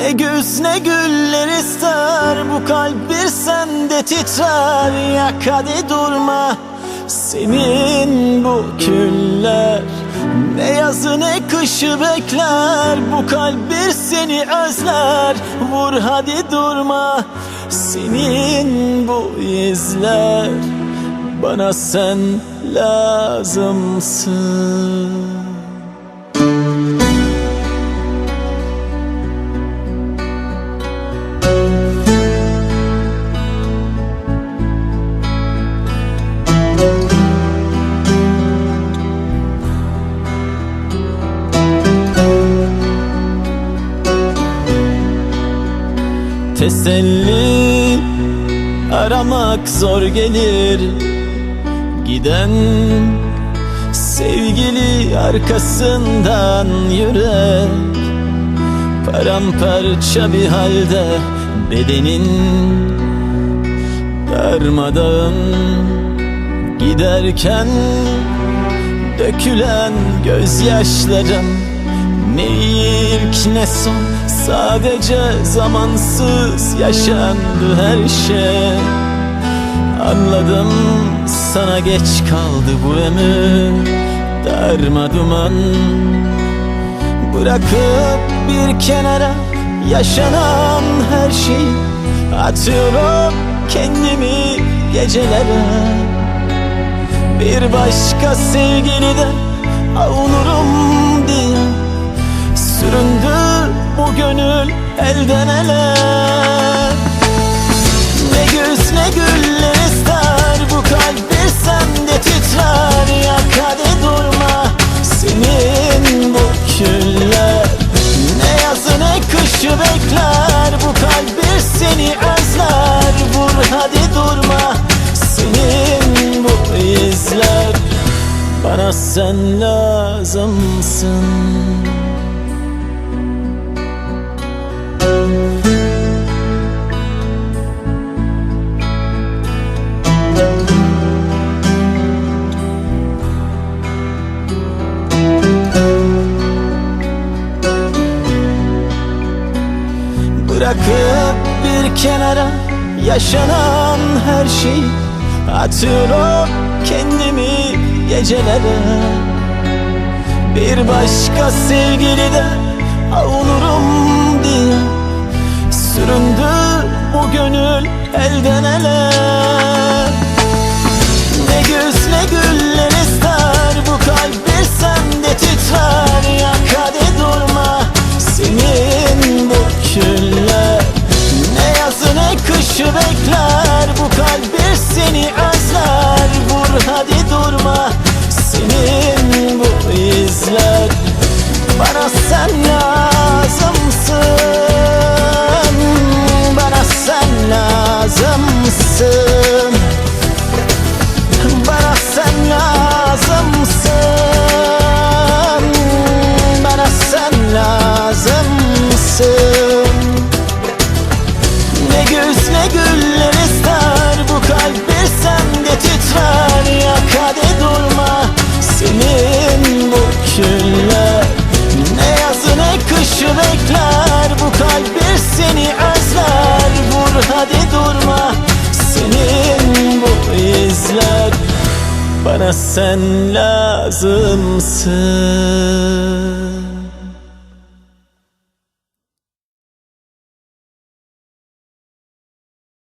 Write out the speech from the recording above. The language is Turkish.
Ne güz ne güller ister, bu kalp bir sende titrer. Yak hadi durma senin bu küller. Ne yazı ne kışı bekler, bu kalp bir seni özler. Vur hadi durma senin bu izler. Bana sen lazımsın. Teselli aramak zor gelir, giden sevgili arkasından yürek. Paramparça bir halde bedenin, darmadağın giderken dökülen gözyaşlarım. Ne ilk ne son, sadece zamansız yaşandı her şey. Anladım, sana geç kaldı bu ömür. Darma duman bırakıp bir kenara yaşanan her şeyi. Atıyorum kendimi gecelere, bir başka sevgiliden avunurum diye. Süründü bu gönül elden ele. Ne güz ne güller ister, bu kalp bir sende titrer. Yak hadi durma senin bu küller. Ne yazı ne kışı bekler, bu kalp bir seni özler. Vur hadi durma senin bu izler. Bana sen lazımsın. Bırakıp bir kenara yaşanan her şeyi. Atıyorum kendimi gecelere, bir başka sevgilide avunurum diye. Süründü bu gönül elden ele. Ne güz ne güller ister, bu kalp bir sende titrer. Yak hadi durma senin bu küller. Ne yazı ne kışı bekler, bu kalp bir seni özler. Vur hadi durma senin bu izler. Bana sen lazımsın, bana sen lazımsın. Bana sen lazımsın, bana sen lazımsın. Ne güz ne güller ister, bu kalp bir sende titrer. Yak hadi durma senin bu küller. Ne yazı ne kışı bekler, bu kalp bir seni özler. Vur hadi durma senin bu izler. Bana sen lazımsın.